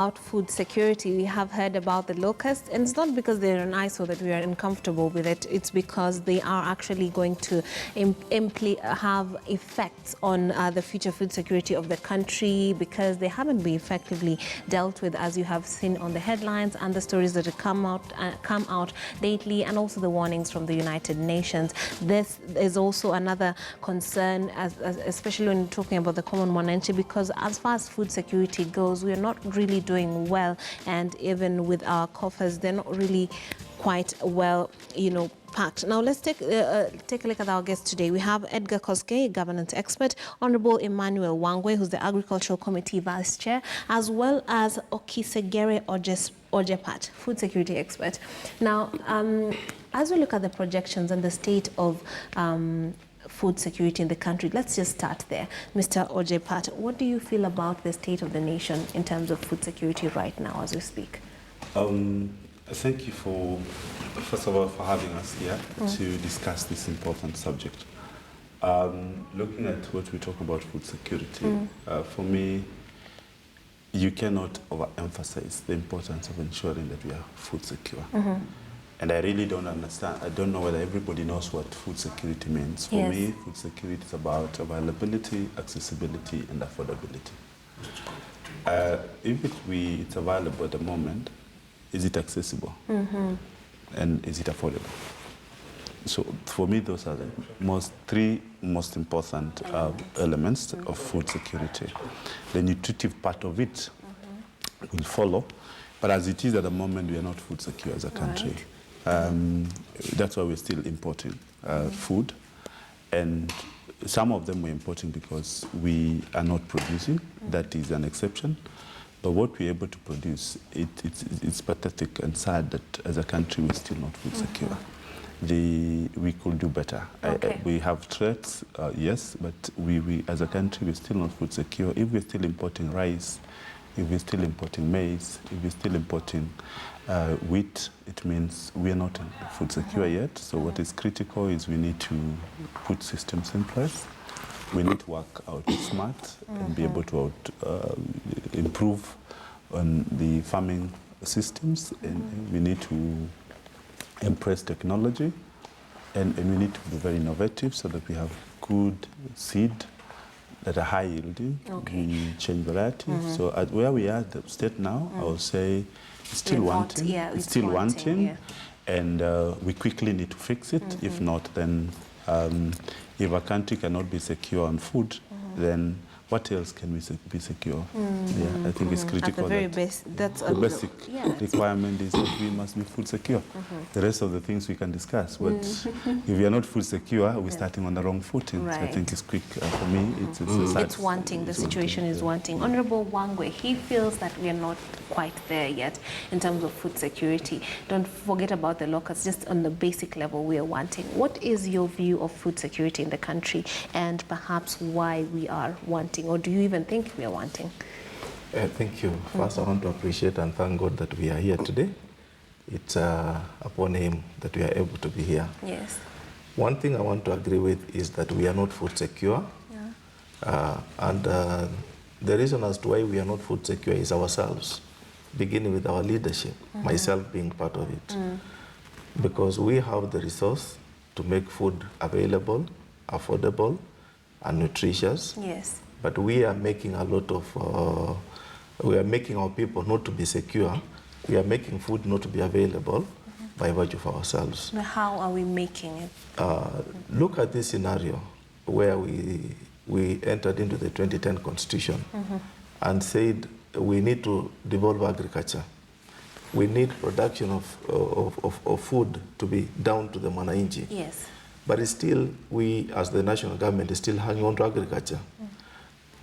About food security, we have heard about the locusts, and it's not because they're an eyesore that we are uncomfortable with it. It's because they are actually going to have effects on the future food security of the country, because they haven't been effectively dealt with, as you have seen on the headlines and the stories that have come out lately, and also the warnings from the United Nations. This is also another concern, especially when talking about the common mwananchi, because as far as food security goes, we are not really doing well, and even with our coffers, they're not really quite well, packed. Now let's take a look at our guest today. We have Edgar Koskei, governance expert, Honorable Emmanuel Wangwe, who's the Agricultural Committee Vice Chair, as well as Okisegere Ojepat, food security expert. Now, as we look at the projections and the state of food security in the country, let's just start there. Mr. Ojepat, what do you feel about the state of the nation in terms of food security right now as we speak? Thank you first of all, for having us here to discuss this important subject. Looking at what we talk about food security, for me, you cannot overemphasize the importance of ensuring that we are food secure. And I really don't understand. I don't know whether everybody knows what food security means. For me, food security is about availability, accessibility, and affordability. If it's available at the moment, is it accessible? And is it affordable? So for me, those are the three most important elements of food security. The nutritive part of it will follow, but as it is at the moment, we are not food secure as a country. That's why we're still importing food, and some of them we're importing because we are not producing. That is an exception. But what we're able to produce, it's pathetic and sad that as a country we're still not food secure. We could do better. We have threats, yes, but we as a country we're still not food secure. If we're still importing rice, if we're still importing maize, if we're still importing wheat, it means we are not food secure yet. So what is critical is we need to put systems in place. We need to work out smart and be able to improve on the farming systems, and we need to embrace technology, and we need to be very innovative so that we have good seed that are high yielding. We change varieties. So at where we are at the state now, I would say it's still wanting. It's still wanting, and we quickly need to fix it. If not, then if a country cannot be secure on food, then what else can we be secure? Yeah, I think it's critical. At the very best, that's the basic requirement is that we must be food secure. The rest of the things we can discuss, but if we are not food secure, we're starting on the wrong footing. So I think it's quick. For me, it's wanting. The situation is wanting. Honorable Wangwe, he feels that we are not quite there yet in terms of food security. Don't forget about the locusts. Just on the basic level, we are wanting. What is your view of food security in the country, and perhaps why we are wanting? Or do you even think we are wanting? Thank you. First, I want to appreciate and thank God that we are here today. It's upon Him that we are able to be here. Yes. One thing I want to agree with is that we are not food secure. And the reason as to why we are not food secure is ourselves, beginning with our leadership, myself being part of it. Because we have the resource to make food available, affordable, and nutritious. Yes. But we are making a lot of, we are making our people not to be secure. We are making food not to be available by virtue of ourselves. Now, how are we making it? Look at this scenario where we entered into the 2010 Constitution and said we need to devolve agriculture. We need production of food to be down to the mwananchi. Yes. But it's still, we as the national government is still hanging on to agriculture.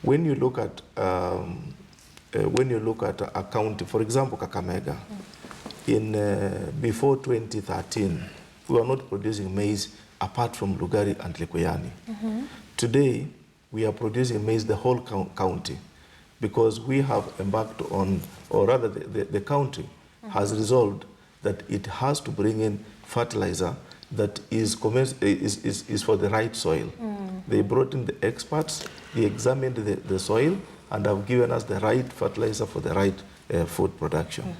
When you look at a county, for example, Kakamega, before 2013, we were not producing maize apart from Lugari and Likuyani. Today, we are producing maize the whole county because we have embarked on, or rather the county has resolved that it has to bring in fertilizer that is for the right soil. They brought in the experts, they examined the soil, and have given us the right fertilizer for the right food production.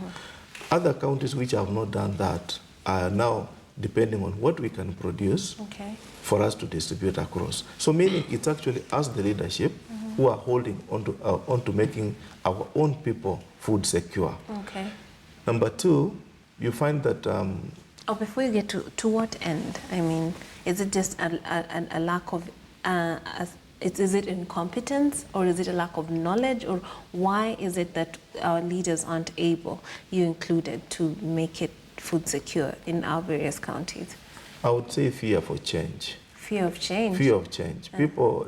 Other counties which have not done that are now depending on what we can produce for us to distribute across. So meaning it's actually us, the leadership, who are holding onto making our own people food secure. Number two, you find that... before you get to what end? I mean, is it just a lack of... is it incompetence, or is it a lack of knowledge, or why is it that our leaders aren't able, you included, to make it food secure in our various counties? I would say fear for change. Fear of change? Fear of change.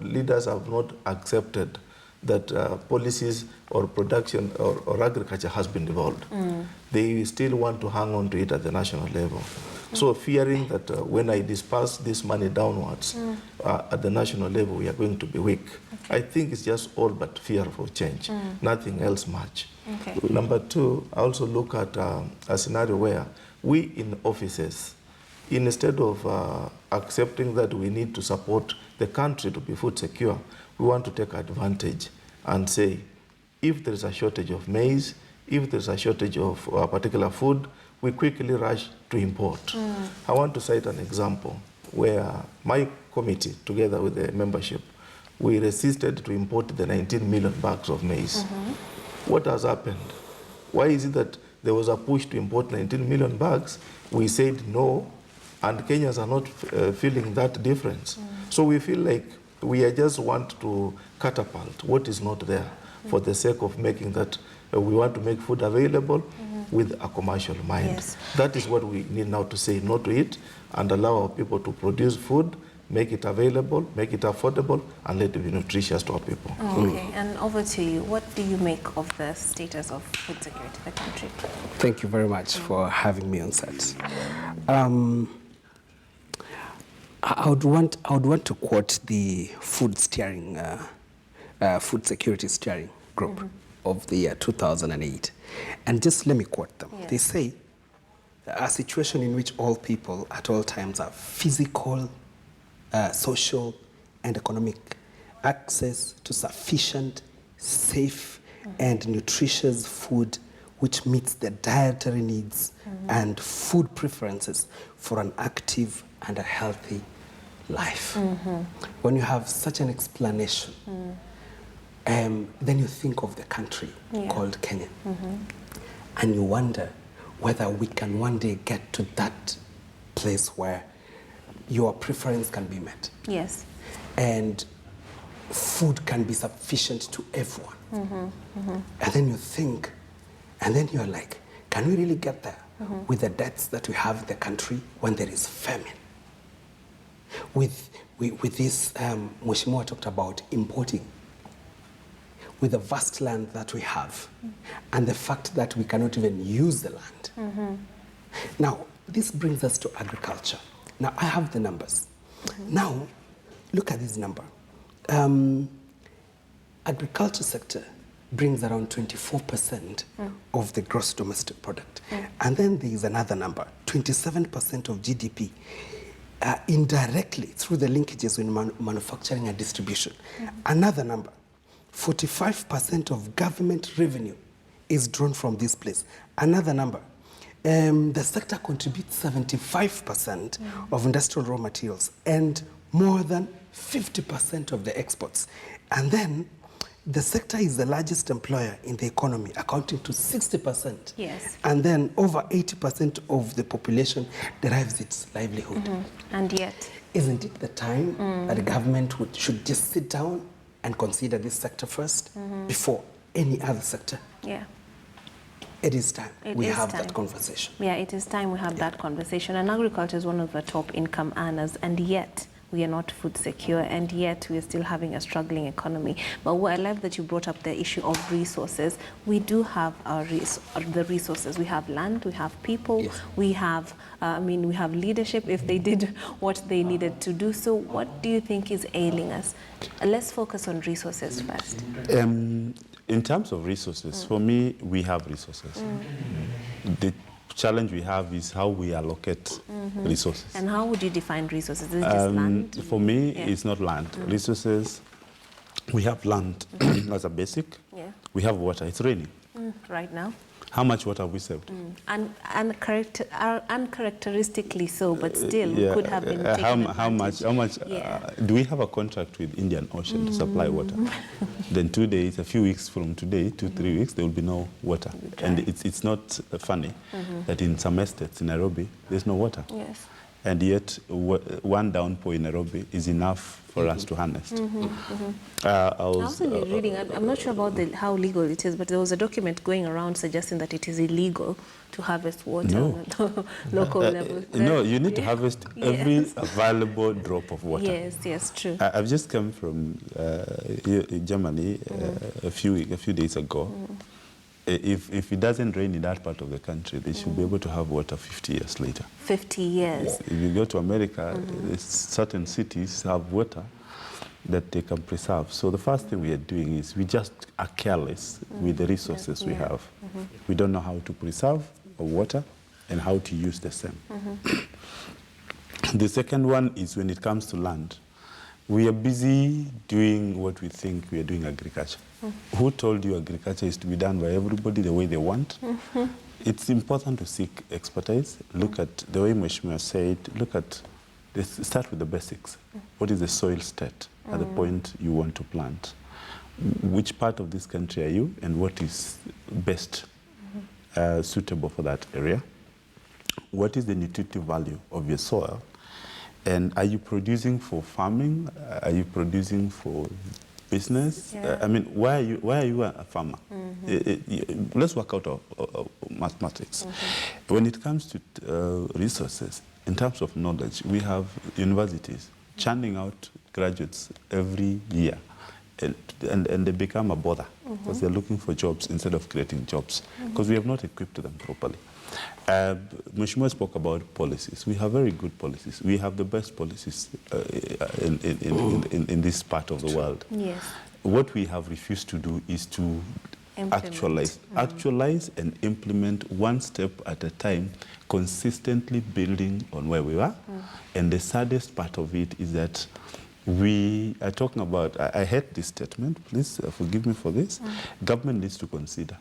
Leaders have not accepted that policies or production or agriculture has been devolved. They still want to hang on to it at the national level. So fearing that when I disperse this money downwards at the national level, we are going to be weak. I think it's just all but fear for change, nothing else much. Number two, I also look at a scenario where we in offices, instead of accepting that we need to support the country to be food secure, we want to take advantage and say, if there is a shortage of maize, if there is a shortage of a particular food, we quickly rush to import. I want to cite an example where my committee, together with the membership, we resisted to import the 19 million bags of maize. What has happened? Why is it that there was a push to import 19 million bags? We said no, and Kenyans are not feeling that difference. So we feel like we just want to catapult what is not there for the sake of making that we want to make food available with a commercial mind. That is what we need now, to say no to it and allow our people to produce food, make it available, make it affordable, and let it be nutritious to our people. And over to you. What do you make of the status of food security in the country? Thank you very much for having me on set. I would want to quote the food security steering group of the year 2008, and just let me quote them. They say, a situation in which all people at all times have physical, social, and economic access to sufficient, safe, and nutritious food which meets their dietary needs and food preferences for an active and a healthy life. When you have such an explanation, then you think of the country called Kenya, and you wonder whether we can one day get to that place where your preference can be met. And food can be sufficient to everyone. And then you think, and then you're like, can we really get there with the debts that we have in the country when there is famine? With this, Mheshimiwa talked about importing. With the vast land that we have, and the fact that we cannot even use the land. Now, this brings us to agriculture. Now, I have the numbers. Now, look at this number. Agriculture sector brings around 24% of the gross domestic product. And then there is another number, 27% of GDP, indirectly through the linkages in manufacturing and distribution. Another number, 45% of government revenue is drawn from this place. Another number, the sector contributes 75% of industrial raw materials and more than 50% of the exports. And then the sector is the largest employer in the economy, accounting to 60%. And then over 80% of the population derives its livelihood. And yet, isn't it the time that the government should just sit down and consider this sector first before any other sector? It is time we have that conversation. It is time we have that conversation. And agriculture is one of the top income earners, and yet we are not food secure, and yet we are still having a struggling economy. But I love that you brought up the issue of resources. We do have the resources. We have land, we have people, we have, we have leadership if they did what they needed to do. So what do you think is ailing us? Let's focus on resources first. In terms of resources, for me, we have resources. The challenge we have is how we allocate resources. And how would you define resources? Is it just land? For me, it's not land. Resources, we have land as a basic. We have water, it's raining. right now. How much water have we saved? Uncharacteristically so, but still we could have been taken advantage. How much do we have a contract with Indian Ocean to supply water? Then 2 days, a few weeks from today, 2-3 weeks, there will be no water. And it's not funny that in some estates in Nairobi, there's no water. Yes. And yet, one downpour in Nairobi is enough for us to harness. I was reading, I'm not sure about how legal it is, but there was a document going around suggesting that it is illegal to harvest water on a local level. No, you need to harvest every available drop of water. Yes, yes, true. I've just come from Germany a few days ago. If it doesn't rain in that part of the country, they should be able to have water 50 years later. 50 years? If you go to America, certain cities have water that they can preserve. So the first thing we are doing is we just are careless with the resources we have. We don't know how to preserve water and how to use the same. The second one is when it comes to land. We are busy doing what we think we are doing agriculture. Who told you agriculture is to be done by everybody the way they want? It's important to seek expertise. Look at the way Mheshimiwa said, start with the basics. What is the soil state at the point you want to plant? Which part of this country are you, and what is best suitable for that area? What is the nutritive value of your soil? And are you producing for farming? Are you producing for business? I mean, why are you a farmer? Let's work out mathematics. When it comes to resources, in terms of knowledge, we have universities churning out graduates every year. And they become a bother because they're looking for jobs instead of creating jobs because we have not equipped them properly. Mheshimiwa spoke about policies. We have very good policies. We have the best policies in this part of the world. Yes. What we have refused to do is to actualize and implement one step at a time, consistently building on where we are. And the saddest part of it is that we are talking about, I hate this statement, please forgive me for this, government needs to consider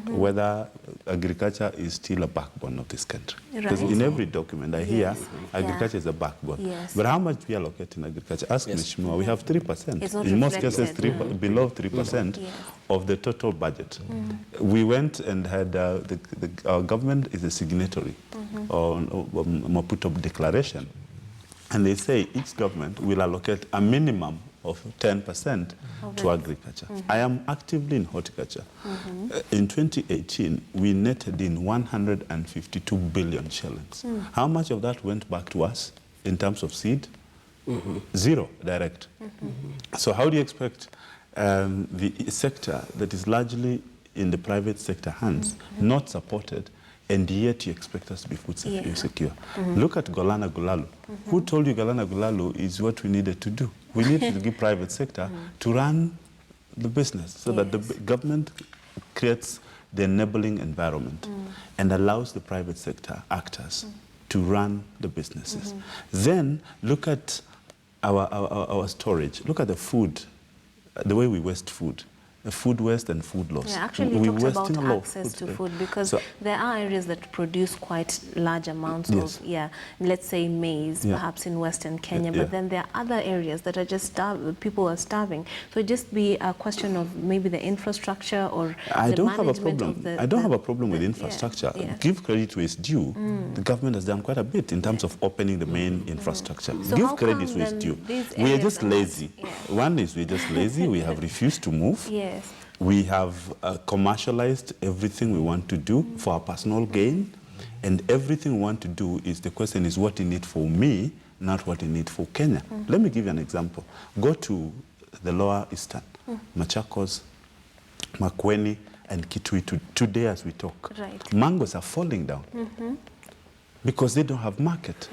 whether agriculture is still a backbone of this country. Because in every document I hear agriculture is a backbone. But how much we allocate in agriculture? Ask Mheshimiwa, we have 3%. In most cases, below 3% of the total budget. We went and had, our government is a signatory on Maputo Declaration. And they say each government will allocate a minimum of 10% to agriculture. I am actively in horticulture. In 2018, we netted in 152 billion shillings. How much of that went back to us in terms of seed? Zero direct. So how do you expect the sector that is largely in the private sector hands, not supported, and yet you expect us to be food secure? Look at Golana Gulalu. Who told you Golana Gulalu is what we needed to do? We need to give private sector to run the business so that the government creates the enabling environment and allows the private sector actors to run the businesses. Then look at our storage. Look at the food, the way we waste food. Food waste and food loss. Yeah, actually we talked about access to food because there are areas that produce quite large amounts of, let's say maize, perhaps in Western Kenya, but then there are other areas that are just people are starving. So it just be a question of maybe the infrastructure or I don't have a problem with infrastructure. Give credit where it's due. The government has done quite a bit in terms of opening the main infrastructure. So give credit where it's due. We are just lazy. One is we're just lazy. We have refused to move. We have commercialized everything we want to do for our personal gain, and everything we want to do is, the question is what in it for me, not what in it for Kenya. Let me give you an example. Go to the Lower Eastern, Machakos, Makueni, and Kitui today as we talk. Mangoes are falling down because they don't have market.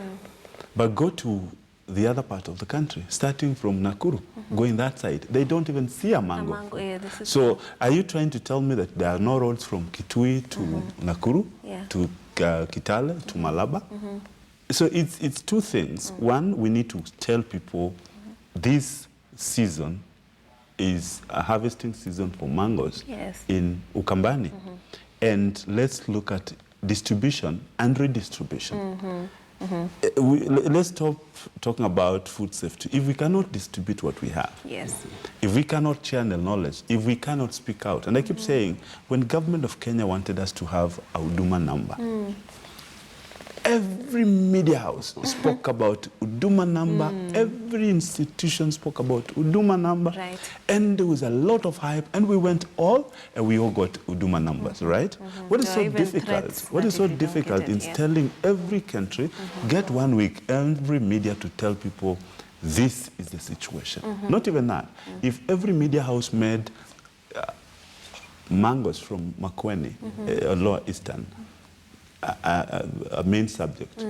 But go to the other part of the country, starting from Nakuru, going that side, they don't even see a mango. So are you trying to tell me that there are no roads from Kitui to Nakuru, to Kitale, to Malaba? So it's two things. One, we need to tell people this season is a harvesting season for mangoes Yes. in Ukambani. And let's look at distribution and redistribution. Let's stop talking about food safety. If we cannot distribute what we have, Yes. if we cannot channel knowledge, if we cannot speak out, and I keep saying, when government of Kenya wanted us to have a Huduma number, every media house spoke about Huduma number, every institution spoke about Huduma number, Right. and there was a lot of hype, and we went all, and we all got Huduma numbers, right? What is There so are even difficult? threats What that is if so you don't difficult get in it, yes. telling every country, get 1 week, every media to tell people, this is the situation. Not even that. If every media house made mangoes from Makueni, Lower Eastern, a main subject,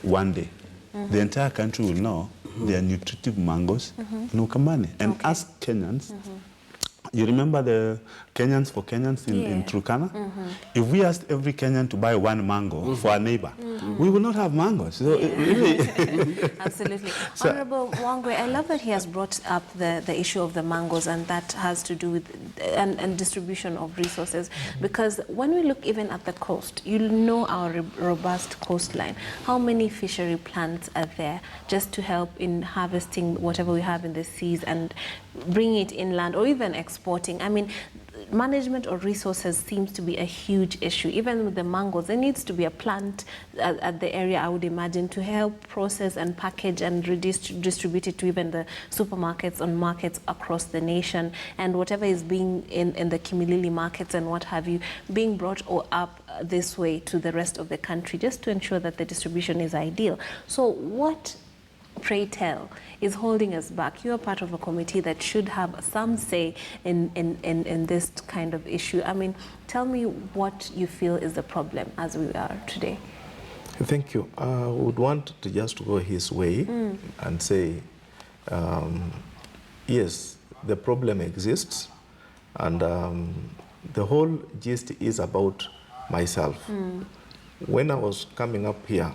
one day, the entire country will know there are nutritive mangoes in Ukambani. And ask Kenyans, you remember the Kenyans for Kenyans in Yeah. Turkana? If we asked every Kenyan to buy 1 mango for a neighbor, we will not have mangoes. So really, Absolutely. Honorable Wangwe, I love that he has brought up the issue of the mangoes, and that has to do with and distribution of resources. Because when we look even at the coast, you know our robust coastline. How many fishery plants are there just to help in harvesting whatever we have in the seas and bring it inland or even exporting? I mean, management of resources seems to be a huge issue. Even with the mangoes, there needs to be a plant at the area, I would imagine, to help process and package and distribute it to even the supermarkets and markets across the nation, and whatever is being in the Kimilili markets and what have you, being brought up this way to the rest of the country, just to ensure that the distribution is ideal. So what, pray tell, is holding us back? You are part of a committee that should have some say in this kind of issue. I mean, tell me what you feel is the problem as we are today. Thank you. I would want to just go his way and say, yes, the problem exists, and the whole gist is about myself. When I was coming up here,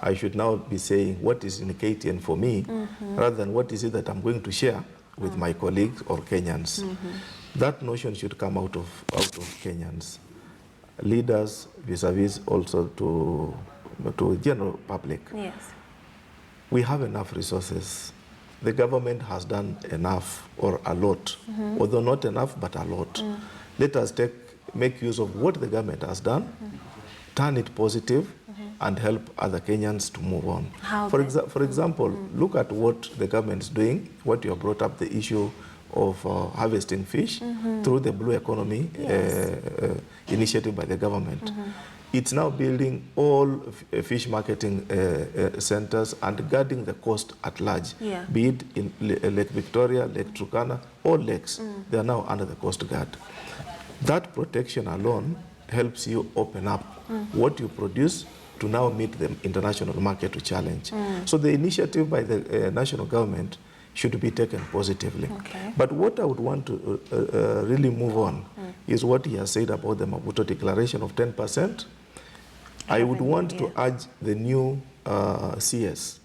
I should now be saying what is in KTN for me, rather than what is it that I'm going to share with my colleagues or Kenyans. That notion should come out of Kenyans, leaders vis-a-vis also to general public. Yes. We have enough resources. The government has done enough or a lot, although not enough, but a lot. Let us make use of what the government has done, turn it positive, and help other Kenyans to move on. For example, look at what the government is doing, what you have brought up, the issue of harvesting fish through the Blue Economy initiative by the government. It's now building all fish marketing centers and guarding the coast at large, be it in Lake Victoria, Lake Turkana, all lakes. They are now under the Coast Guard. That protection alone helps you open up what you produce to now meet the international market to challenge. So the initiative by the national government should be taken positively. But what I would want to really move on is what he has said about the Maputo Declaration of 10%. I would want to urge the new CS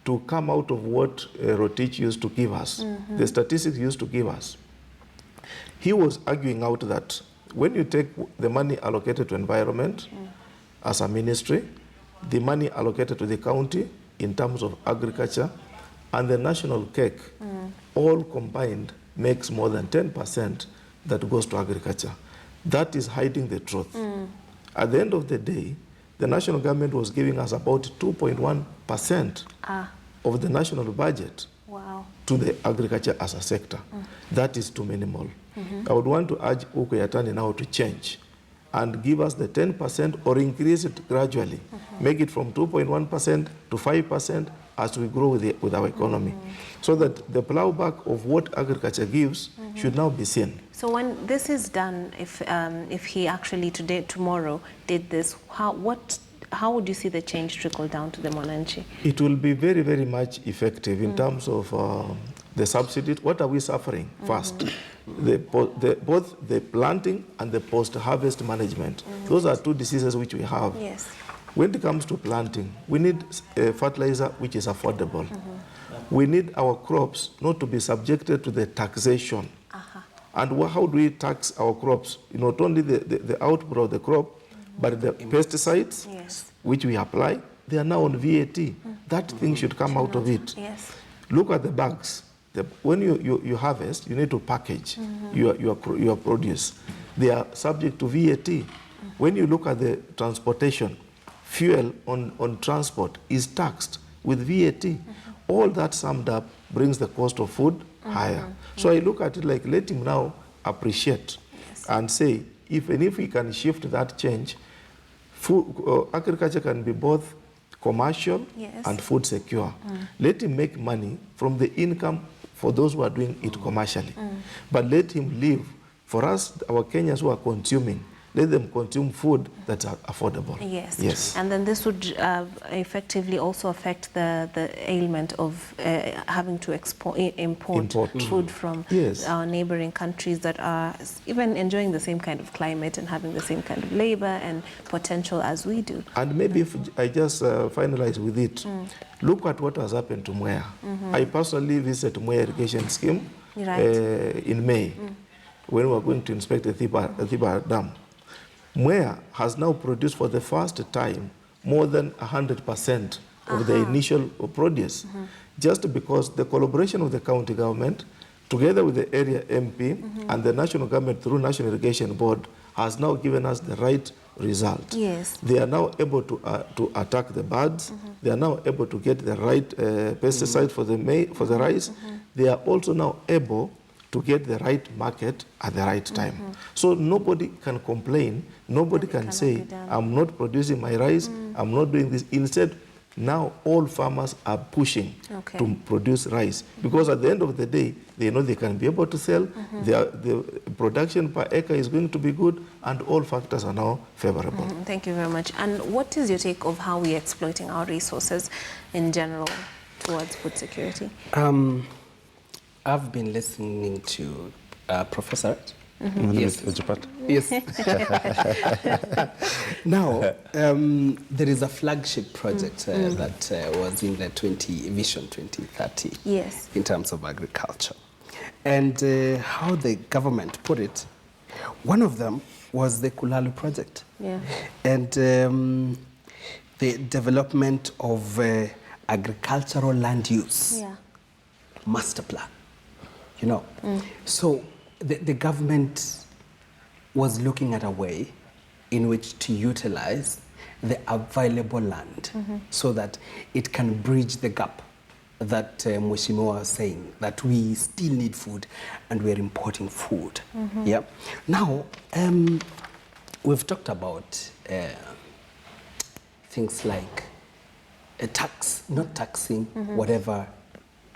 to come out of what Rotich used to give us, the statistics used to give us. He was arguing out that when you take the money allocated to environment as a ministry, the money allocated to the county in terms of agriculture, and the national cake, all combined makes more than 10% that goes to agriculture. That is hiding the truth. At the end of the day, the national government was giving us about 2.1% of the national budget to the agriculture as a sector. That is too minimal. I would want to urge Uko Yatani now to change and give us the 10% or increase it gradually. Make it from 2.1% to 5% as we grow with our economy. So that the plowback of what agriculture gives should now be seen. So when this is done, if he actually tomorrow did this, how would you see the change trickle down to the Mwananchi? It will be very, very much effective in terms of the subsidies. What are we suffering first? Both the planting and the post-harvest management. Those are two diseases which we have. Yes. When it comes to planting, we need fertilizer which is affordable. We need our crops not to be subjected to the taxation. And how do we tax our crops? Not only the output of the crop, but the pesticides, Yes. which we apply, they are now on VAT. That thing should come out of it. Yes. Look at the bags. When you harvest, you need to package your produce. They are subject to VAT. When you look at the transportation, fuel on transport is taxed with VAT. All that summed up brings the cost of food higher. So I look at it like, let him now appreciate and say, if we can shift that change, food, agriculture can be both commercial and food secure. Let him make money from the income for those who are doing it commercially. But let him live. For us, our Kenyans who are consuming, let them consume food that's affordable. Yes. Yes. And then this would effectively also affect the ailment of having to import food from our neighboring countries that are even enjoying the same kind of climate and having the same kind of labor and potential as we do. And maybe if I just finalize with it, look at what has happened to Mwea. I personally visited Mwea irrigation scheme in May when we were going to inspect the Thiba Dam. Mwea has now produced for the first time more than 100% of the initial produce, just because the collaboration of the county government, together with the area MP and the national government through National Irrigation Board, has now given us the right result. Yes. They are now able to attack the birds. They are now able to get the right pesticide for the rice. They are also now able to get the right market at the right time. So nobody can complain, nobody can say, I'm not producing my rice, I'm not doing this. Instead, now all farmers are pushing to produce rice, because at the end of the day, they know they can be able to sell, the production per acre is going to be good, and all factors are now favorable. Thank you very much. And what is your take of how we're exploiting our resources in general towards food security? I've been listening to Professor. Yes. Yes. Now, there is a flagship project that was in the Vision 2030 in terms of agriculture. And how the government put it, one of them was the Kulalu project. And the development of agricultural land use master plan. So the government was looking at a way in which to utilize the available land so that it can bridge the gap that Mheshimiwa was saying, that we still need food and we're importing food. Now, we've talked about things like a tax, not taxing whatever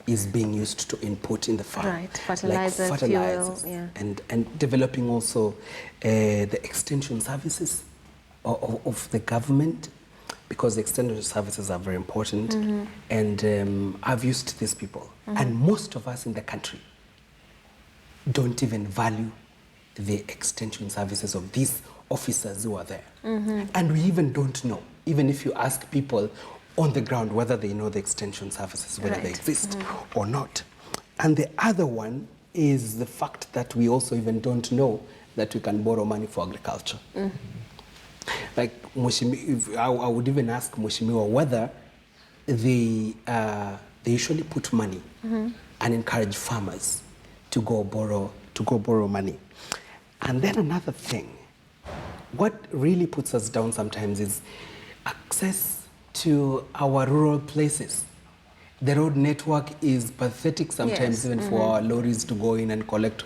is being used to input in the farm. Right, fertilizer, like fertilizers, fuel, and developing also the extension services of the government, because the extension services are very important. And I've used these people. And most of us in the country don't even value the extension services of these officers who are there. And we even don't know, even if you ask people on the ground whether they know the extension services, whether they exist or not. And the other one is the fact that we also even don't know that we can borrow money for agriculture. Like, I would even ask Mheshimiwa whether they usually put money and encourage farmers to go borrow money. And then another thing, what really puts us down sometimes is access to our rural places. The road network is pathetic sometimes, even for our lorries to go in and collect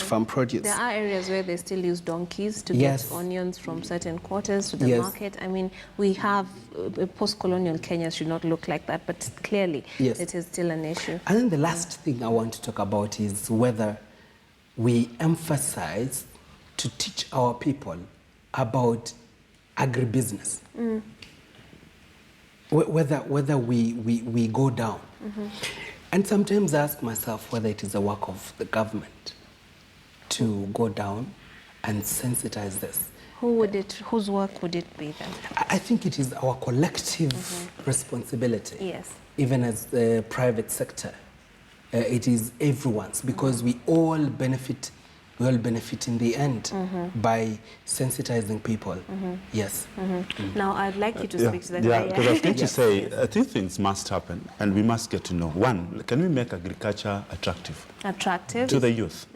farm produce. There are areas where they still use donkeys to get onions from certain quarters to the market. I mean, we have post-colonial Kenya should not look like that, but clearly it is still an issue. And then the last thing I want to talk about is whether we emphasize to teach our people about agribusiness. Whether we go down. And sometimes I ask myself whether it is the work of the government to go down and sensitize this. whose work would it be then? I think it is our collective responsibility. Yes. Even as the private sector, it is everyone's, because we all benefit in the end by sensitizing people. Yes. Now, I'd like you to speak to that. Yeah, because I was going to Yes, say, two things must happen, and we must get to know. One, can we make agriculture attractive Attractive. to the youth?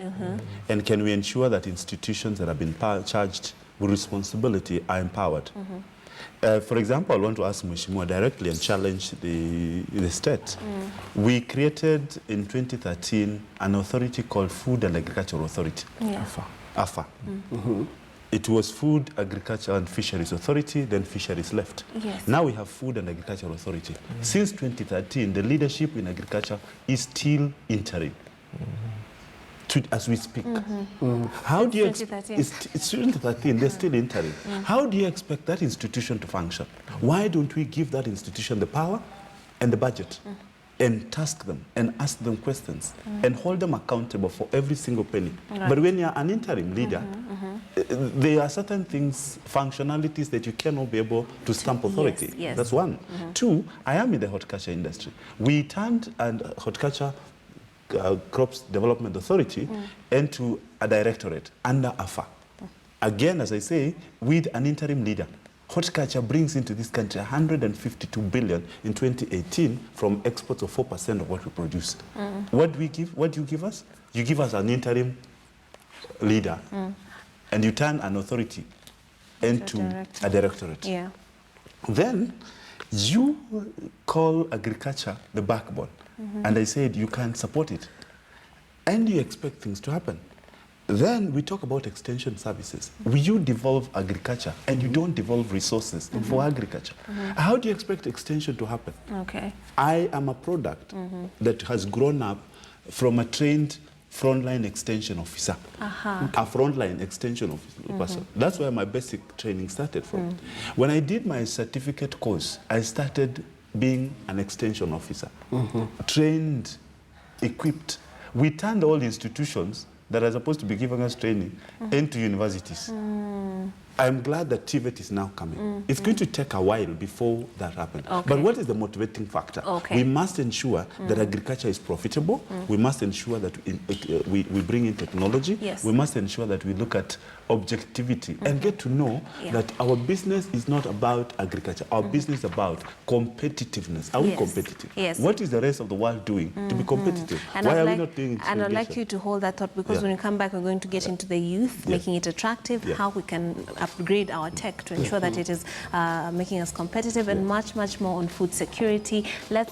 And can we ensure that institutions that have been charged with responsibility are empowered? For example, I want to ask Mheshimiwa directly and challenge the state. We created in 2013 an authority called Food and Agricultural Authority, AFA. It was Food, Agriculture and Fisheries Authority, then Fisheries left. Yes. Now we have Food and Agricultural Authority. Since 2013, the leadership in agriculture is still interim. As we speak. How do you it's 2013, they're still interim. How do you expect that institution to function? Why don't we give that institution the power and the budget and task them and ask them questions and hold them accountable for every single penny? Right. But when you're an interim leader, there are certain things, functionalities that you cannot be able to stamp authority. Yes. That's one. Two, I am in the horticulture industry. We turned horticulture Crops Development Authority into a directorate under AFA. Again, as I say, with an interim leader. Horticulture brings into this country 152 billion in 2018 from exports of 4% of what we produce. What do we give? What do you give us? You give us an interim leader, and you turn an authority into a directorate. Yeah. Then you call agriculture the backbone. And I said, you can't support it. And you expect things to happen. Then we talk about extension services. You devolve agriculture and you don't devolve resources for agriculture. How do you expect extension to happen? Okay. I am a product that has grown up from a trained frontline extension officer. A frontline extension officer. That's where my basic training started from. When I did my certificate course, I started being an extension officer, trained, equipped. We turned all institutions that are supposed to be giving us training into universities. I'm glad that TVET is now coming. It's going to take a while before that happens. Okay. But what is the motivating factor? Okay. We must ensure that agriculture is profitable. We must ensure that we bring in technology. Yes. We must ensure that we look at objectivity and get to know that our business is not about agriculture. Our business is about competitiveness. Are we competitive? Yes. What is the rest of the world doing to be competitive? And Why I'd are like, we not doing it? And I'd like you to hold that thought, because when we come back, we're going to get into the youth, making it attractive, how we can upgrade our tech to ensure that it is making us competitive, and much more on food security. Let's